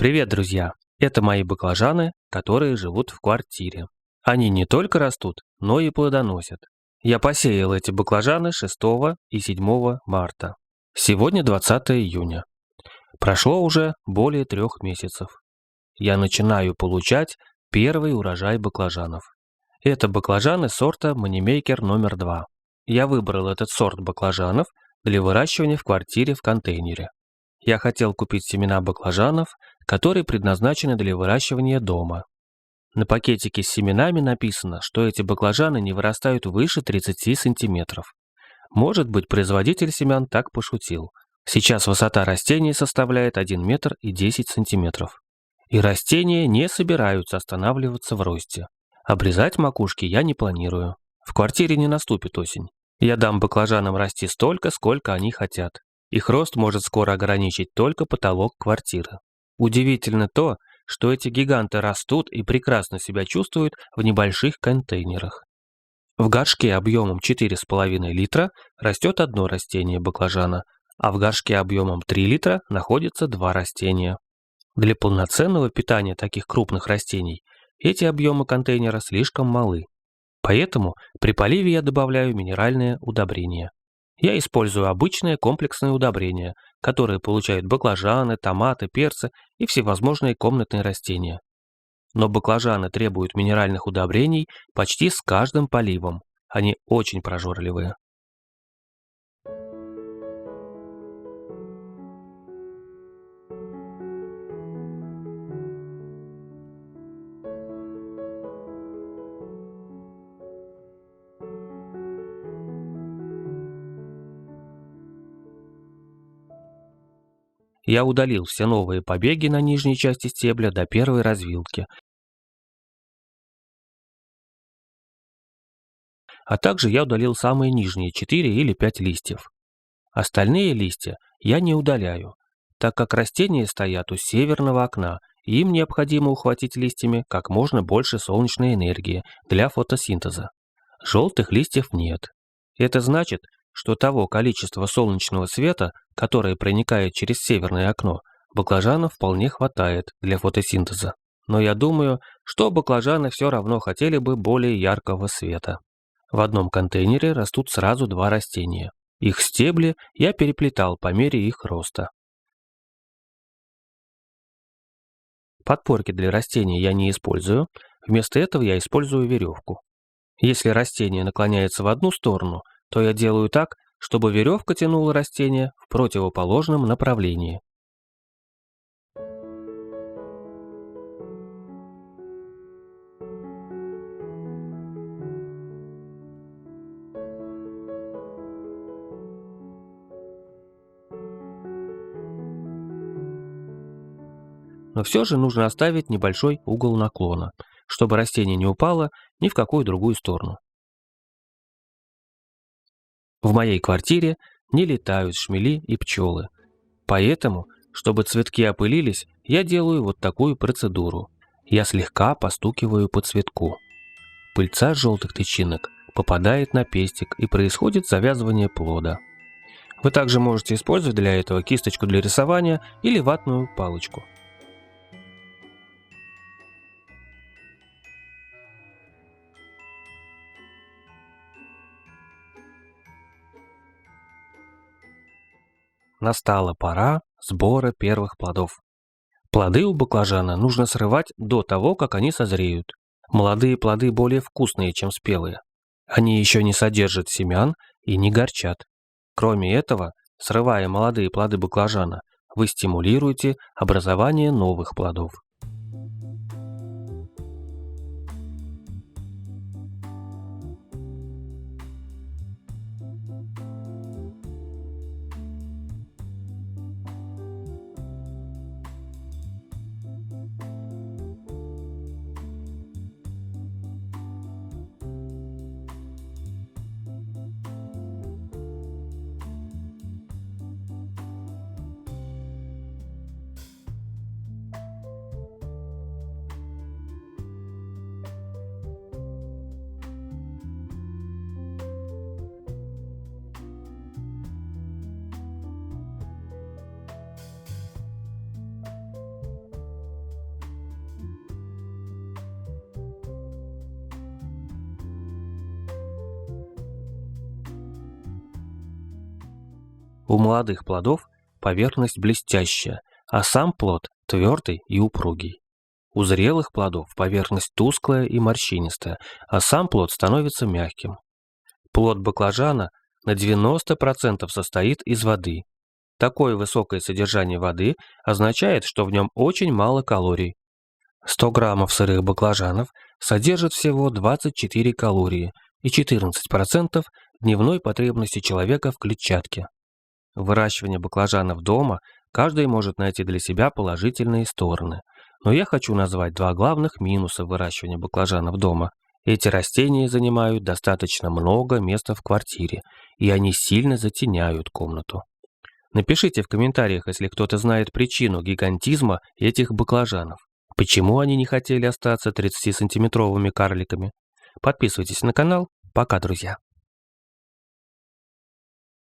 Привет, друзья! Это мои баклажаны, которые живут в квартире. Они не только растут, но и плодоносят. Я посеял эти баклажаны 6 и 7 марта. Сегодня 20 июня. Прошло уже более 3 месяцев. Я начинаю получать первый урожай баклажанов. Это баклажаны сорта Moneymaker номер 2. Я выбрал этот сорт баклажанов для выращивания в квартире в контейнере. Я хотел купить семена баклажанов, которые предназначены для выращивания дома. На пакетике с семенами написано, что эти баклажаны не вырастают выше 30 сантиметров. Может быть, производитель семян так пошутил. Сейчас высота растений составляет 1 метр и 10 сантиметров. И растения не собираются останавливаться в росте. Обрезать макушки я не планирую. В квартире не наступит осень. Я дам баклажанам расти столько, сколько они хотят. Их рост может скоро ограничить только потолок квартиры. Удивительно то, что эти гиганты растут и прекрасно себя чувствуют в небольших контейнерах. В горшке объемом 4,5 литра растет одно растение баклажана, а в горшке объемом 3 литра находится 2 растения. Для полноценного питания таких крупных растений эти объемы контейнера слишком малы. Поэтому при поливе я добавляю минеральное удобрение. Я использую обычное комплексное удобрение, которое получают баклажаны, томаты, перцы и всевозможные комнатные растения. Но баклажаны требуют минеральных удобрений почти с каждым поливом. Они очень прожорливые. Я удалил все новые побеги на нижней части стебля до первой развилки, а также я удалил самые нижние 4 или 5 листьев. Остальные листья я не удаляю, так как растения стоят у северного окна, и им необходимо ухватить листьями как можно больше солнечной энергии для фотосинтеза. Желтых листьев нет. Это значит, что того количества солнечного света, которое проникает через северное окно, баклажанам вполне хватает для фотосинтеза. Но я думаю, что баклажаны все равно хотели бы более яркого света. В одном контейнере растут сразу 2 растения. Их стебли я переплетал по мере их роста. Подпорки для растений я не использую, вместо этого я использую веревку. Если растение наклоняется в одну сторону, то я делаю так, чтобы веревка тянула растение в противоположном направлении. Но все же нужно оставить небольшой угол наклона, чтобы растение не упало ни в какую другую сторону. В моей квартире не летают шмели и пчелы. Поэтому, чтобы цветки опылились, я делаю вот такую процедуру. Я слегка постукиваю по цветку. Пыльца желтых тычинок попадает на пестик и происходит завязывание плода. Вы также можете использовать для этого кисточку для рисования или ватную палочку. Настала пора сбора первых плодов. Плоды у баклажана нужно срывать до того, как они созреют. Молодые плоды более вкусные, чем спелые. Они еще не содержат семян и не горчат. Кроме этого, срывая молодые плоды баклажана, вы стимулируете образование новых плодов. У молодых плодов поверхность блестящая, а сам плод твердый и упругий. У зрелых плодов поверхность тусклая и морщинистая, а сам плод становится мягким. Плод баклажана на 90% состоит из воды. Такое высокое содержание воды означает, что в нем очень мало калорий. 100 граммов сырых баклажанов содержит всего 24 калории и 14% дневной потребности человека в клетчатке. Выращивание баклажанов дома каждый может найти для себя положительные стороны. Но я хочу назвать два главных минуса выращивания баклажанов дома. Эти растения занимают достаточно много места в квартире, и они сильно затеняют комнату. Напишите в комментариях, если кто-то знает причину гигантизма этих баклажанов. Почему они не хотели остаться 30-сантиметровыми карликами? Подписывайтесь на канал. Пока, друзья!